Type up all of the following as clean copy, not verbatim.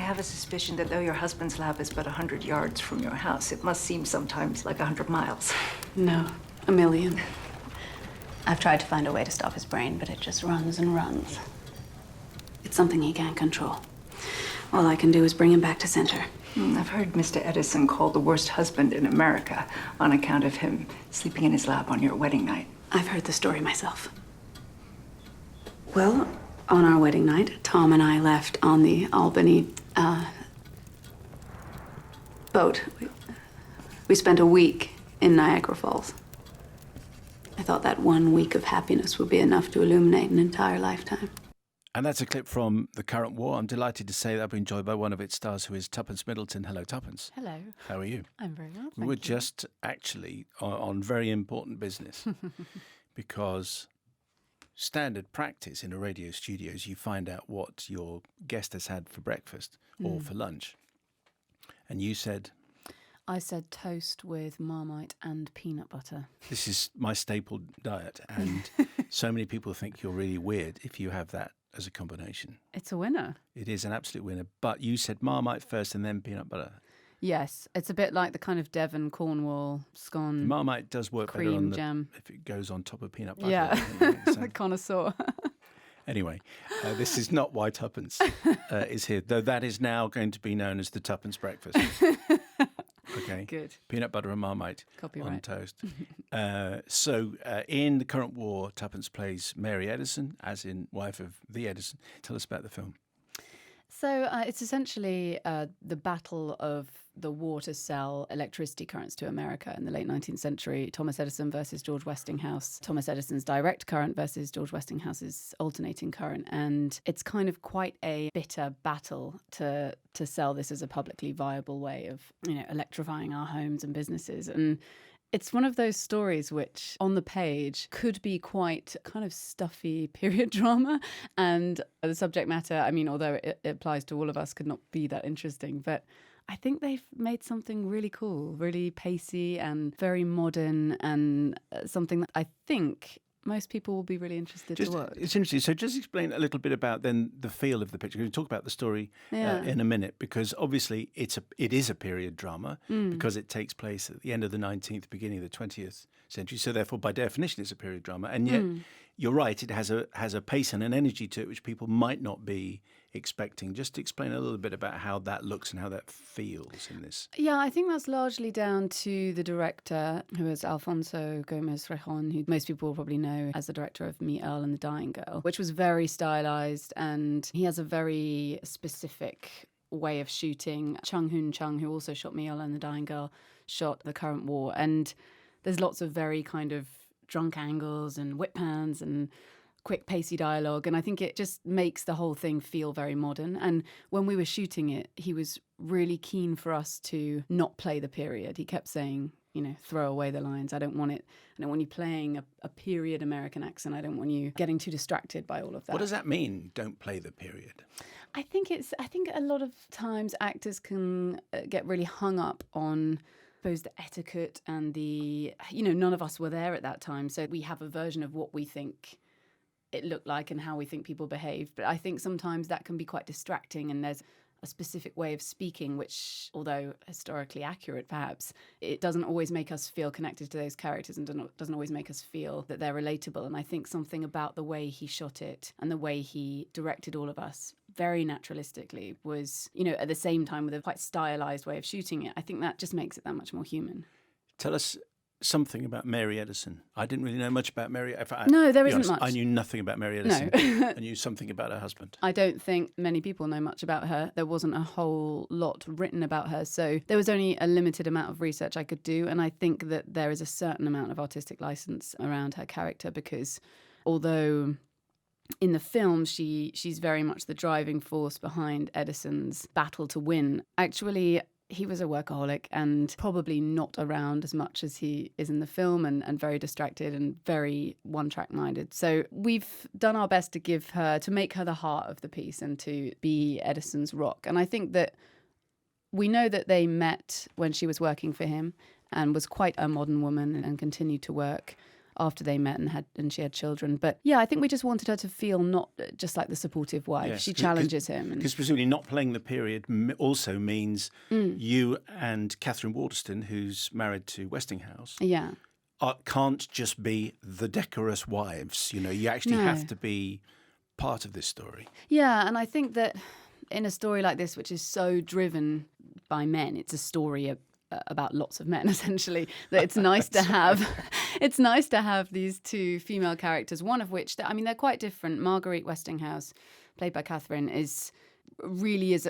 have a suspicion that though your husband's lab is but 100 yards from your house, it must seem sometimes like 100 miles. No, 1,000,000. I've tried to find a way to stop his brain, but it just runs and runs. It's something he can't control. All I can do is bring him back to center. I've heard Mr. Edison called the worst husband in America on account of him sleeping in his lab on your wedding night. I've heard the story myself. Well, on our wedding night, Tom and I left on the Albany boat. We spent a week in Niagara Falls. I thought that 1 week of happiness would be enough to illuminate an entire lifetime. And that's a clip from The Current War. I'm delighted to say that I've been joined by one of its stars, who is Tuppence Middleton. Hello, Tuppence. Hello. How are you? I'm very well, thank We were you. just actually on very important business because standard practice in a radio studio is you find out what your guest has had for breakfast or for lunch. And you said... I said toast with Marmite and peanut butter. This is my staple diet, and so many people think you're really weird if you have that as a combination. It's a winner. It is an absolute winner, but you said Marmite first and then peanut butter. Yes, it's a bit like the kind of Devon, Cornwall, scone, Marmite does work better cream on the, jam. if it goes on top of peanut butter. Yeah, So- the connoisseur. Anyway, this is not why Tuppence is here, though that is now going to be known as the Tuppence breakfast. Okay. Good. Peanut butter and Marmite on Copyright. toast. So in The Current War, Tuppence plays Mary Edison, as in wife of the Edison. Tell us about the film. So it's essentially the battle of the war to sell electricity currents to America in the late 19th century. Thomas Edison versus George Westinghouse. Thomas Edison's direct current versus George Westinghouse's alternating current. And it's kind of quite a bitter battle to sell this as a publicly viable way of, electrifying our homes and businesses. And it's one of those stories which, on the page, could be quite kind of stuffy period drama. And the subject matter, although it applies to all of us, could not be that interesting. But I think they've made something really cool, really pacey and very modern, and something that I think most people will be really interested to watch. It's interesting. So just explain a little bit about then the feel of the picture. We're going to talk about the story in a minute, because obviously it is a period drama because it takes place at the end of the 19th, beginning of the 20th century. So therefore, by definition, it's a period drama. And yet, you're right, it has a pace and an energy to it which people might not be expecting. Just explain a little bit about how that looks and how that feels in this. Yeah, I think that's largely down to the director, who is Alfonso Gomez Rejon, who most people will probably know as the director of Me, Earl and the Dying Girl, which was very stylized, and he has a very specific way of shooting. Chung Hoon Chung, who also shot Me, Earl and the Dying Girl, shot The Current War, and there's lots of very kind of drunk angles and whip pans and quick pacey dialogue, and I think it just makes the whole thing feel very modern. And when we were shooting it, he was really keen for us to not play the period. He kept saying, throw away the lines. I don't want you playing a period American accent. I don't want you getting too distracted by all of that. What does that mean, don't play the period? I think a lot of times actors can get really hung up on the etiquette and none of us were there at that time, so we have a version of what we think it looked like and how we think people behave. But I think sometimes that can be quite distracting, and there's a specific way of speaking which, although historically accurate perhaps, it doesn't always make us feel connected to those characters and doesn't always make us feel that they're relatable. And I think something about the way he shot it and the way he directed all of us very naturalistically was, at the same time with a quite stylized way of shooting it. I think that just makes it that much more human. Tell us something about Mary Edison. I didn't really know much about Mary. No, there isn't much. I knew nothing about Mary Edison. No. I knew something about her husband. I don't think many people know much about her. There wasn't a whole lot written about her, so there was only a limited amount of research I could do, and I think that there is a certain amount of artistic license around her character, because although in the film she's very much the driving force behind Edison's battle to win, actually he was a workaholic and probably not around as much as he is in the film, and very distracted and very one-track minded. So we've done our best to make her the heart of the piece and to be Edison's rock. And I think that we know that they met when she was working for him and was quite a modern woman and continued to work after they met and she had children. But yeah, I think we just wanted her to feel not just like the supportive wife. Yes, she challenges him. Because presumably not playing the period also means you and Catherine Waterston, who's married to Westinghouse, yeah. Can't just be the decorous wives. You actually have to be part of this story. Yeah, and I think that in a story like this, which is so driven by men, it's a story about lots of men, essentially, that it's nice to have. It's nice to have these two female characters, one of which, they're quite different. Marguerite Westinghouse, played by Catherine, is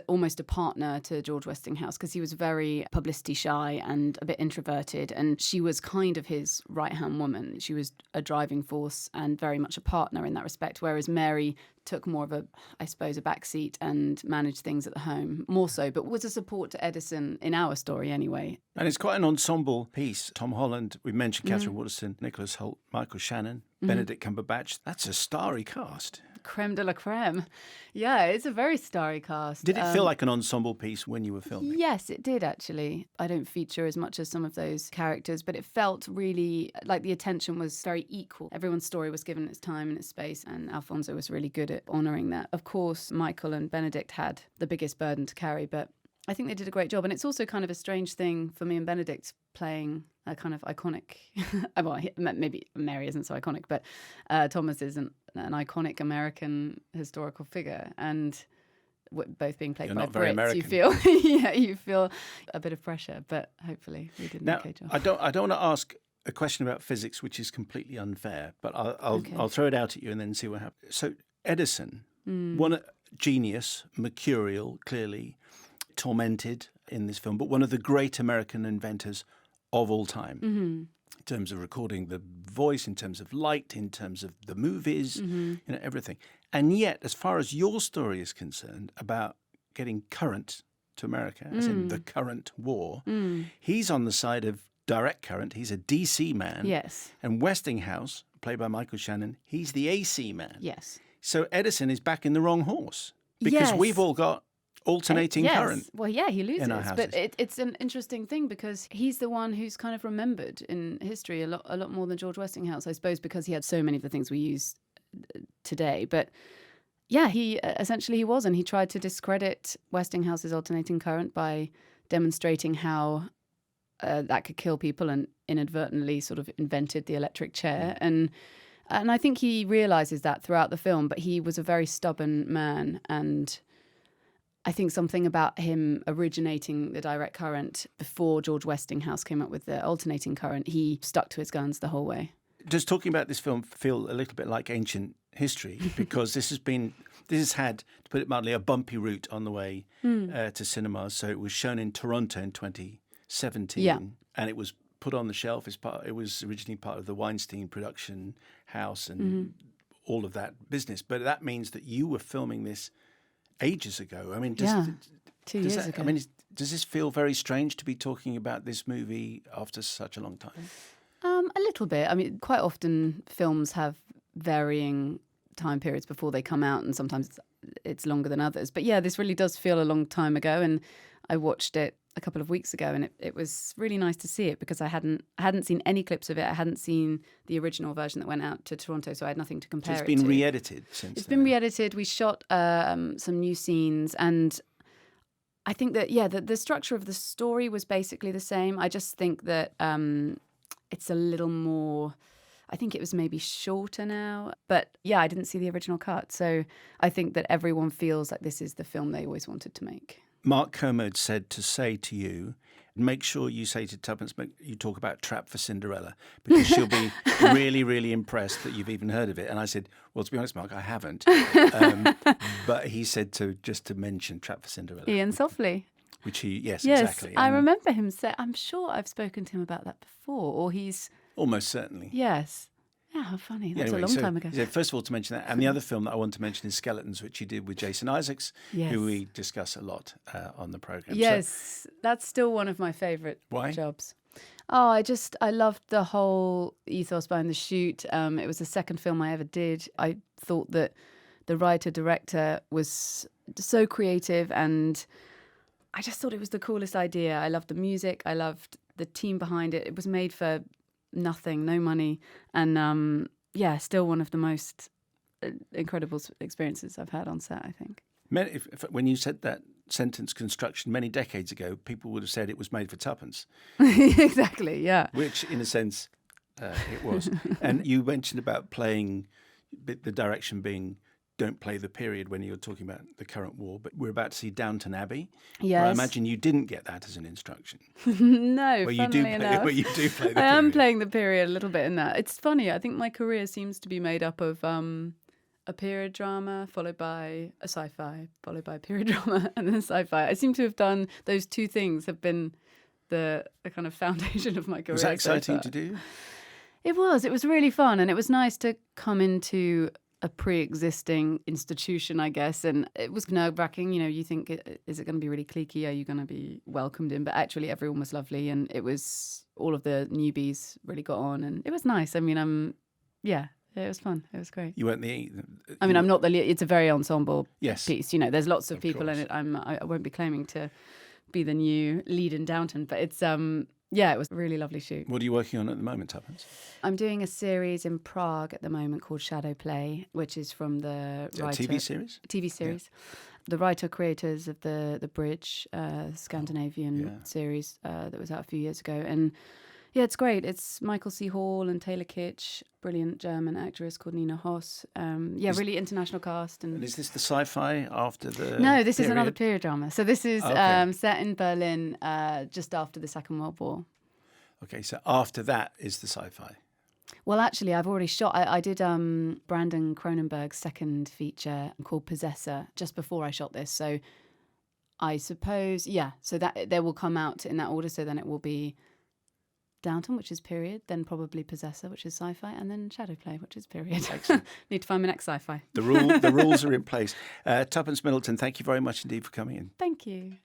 almost a partner to George Westinghouse, because he was very publicity shy and a bit introverted, and she was kind of his right-hand woman. She was a driving force and very much a partner in that respect, whereas Mary took more of a backseat and managed things at the home, more so, but was a support to Edison in our story anyway. And it's quite an ensemble piece. Tom Holland, we mentioned Catherine Waterston, Nicholas Hoult, Michael Shannon, Benedict Cumberbatch. That's a starry cast. Creme de la creme. Yeah, it's a very starry cast. Did it feel like an ensemble piece when you were filming? Yes, it did, actually. I don't feature as much as some of those characters, but it felt really like the attention was very equal. Everyone's story was given its time and its space, and Alfonso was really good at honouring that. Of course, Michael and Benedict had the biggest burden to carry, but I think they did a great job. And it's also kind of a strange thing for me and Benedict playing a kind of iconic, well, maybe Mary isn't so iconic, but Thomas isn't an iconic American historical figure. And both being played by Brits, you feel a bit of pressure, but hopefully we did an okay job. I don't want to ask a question about physics, which is completely unfair, but I'll throw it out at you and then see what happens. So Edison, one genius, mercurial, clearly tormented in this film, but one of the great American inventors of all time in terms of recording the voice, in terms of light, in terms of the movies, everything. And yet, as far as your story is concerned about getting current to America, as in the current war, he's on the side of direct current. He's a DC man. Yes. And Westinghouse, played by Michael Shannon, he's the AC man. Yes. So Edison is back in the wrong horse because we've all got alternating current. Well, yeah, he loses. But it's an interesting thing because he's the one who's kind of remembered in history a lot more than George Westinghouse, I suppose, because he had so many of the things we use today. But yeah, he was, and he tried to discredit Westinghouse's alternating current by demonstrating how that could kill people, and inadvertently sort of invented the electric chair. And I think he realizes that throughout the film, but he was a very stubborn man, and I think something about him originating the direct current before George Westinghouse came up with the alternating current, he stuck to his guns the whole way. Does talking about this film feel a little bit like ancient history? Because this has had, to put it mildly, a bumpy route on the way to cinemas. So it was shown in Toronto in 2017, and it was put on the shelf as part. It was originally part of the Weinstein production house and all of that business. But that means that you were filming this ages ago. I mean, 2 years ago. I mean, does this feel very strange to be talking about this movie after such a long time? A little bit. I mean, quite often films have varying time periods before they come out, and sometimes it's longer than others. But yeah, this really does feel a long time ago, and I watched it a couple of weeks ago, and it was really nice to see it because I hadn't seen any clips of it. I hadn't seen the original version that went out to Toronto, so I had nothing to compare it to. It's been re-edited since It's been re-edited. We shot some new scenes, and I think that, the structure of the story was basically the same. I just think that it's a little more, I think it was maybe shorter now. But yeah, I didn't see the original cut, so I think that everyone feels like this is the film they always wanted to make. Mark Kermode said to say to you, make sure you say to Tuppence, you talk about Trap for Cinderella, because she'll be really, really impressed that you've even heard of it. And I said, well, to be honest, Mark, I haven't. But he said just to mention Trap for Cinderella. Ian Softly. Which yes, exactly. I remember him say, I'm sure I've spoken to him about that before, or he's... Almost certainly. Yes. Yeah, how funny. That's a long time ago. Yeah, first of all, to mention that. And the other film that I want to mention is Skeletons, which he did with Jason Isaacs, who we discuss a lot on the programme. Yes, that's still one of my favourite jobs. Oh, I loved the whole ethos behind the shoot. It was the second film I ever did. I thought that the writer-director was so creative, and I just thought it was the coolest idea. I loved the music. I loved the team behind it. It was made for nothing, no money, and still one of the most incredible experiences I've had on set, I think. When you said that sentence, construction, many decades ago, people would have said it was made for tuppence. Exactly, yeah. Which, in a sense, it was. And you mentioned about playing, the direction being don't play the period when you're talking about the current war, but we're about to see Downton Abbey. Yes. Where I imagine you didn't get that as an instruction. No, where funnily enough. Where you do play the I period. am playing the period a little bit in that. It's funny, I think my career seems to be made up of a period drama followed by a sci-fi, followed by a period drama and then sci-fi. I seem to have done those two things have been the kind of foundation of my career. Was that exciting so to do? It was really fun, and it was nice to come into a pre-existing institution, I guess, and it was nerve-wracking. You know, you think, is it going to be really cliquey? Are you going to be welcomed in? But actually everyone was lovely, and it was, all of the newbies really got on, and it was nice. I mean, it was fun. It was great. You weren't the... I'm not the lead. It's a very ensemble Yes, piece. You know, there's lots of people course. in it. I won't be claiming to be the new lead in Downton, but it's it was a really lovely shoot. What are you working on at the moment, Tuppence? I'm doing a series in Prague at the moment called Shadow Play, which is from the writer... TV series? TV series. Yeah. The writer-creators of the Bridge Scandinavian series that was out a few years ago. And yeah, it's great. It's Michael C. Hall and Taylor Kitsch, brilliant German actress called Nina Hoss. Really international cast. And is this the sci-fi after the No, this is period? another period drama. So this is set in Berlin just after the Second World War. Okay, so after that is the sci-fi. Well, actually, I've already shot. I did Brandon Cronenberg's second feature called Possessor just before I shot this. So I suppose, so that they will come out in that order. So then it will be Downton, which is period, then probably Possessor, which is sci-fi, and then Shadow Play, which is period. Excellent. Need to find my next sci-fi. The rules are in place. Tuppence Middleton, thank you very much indeed for coming in. Thank you.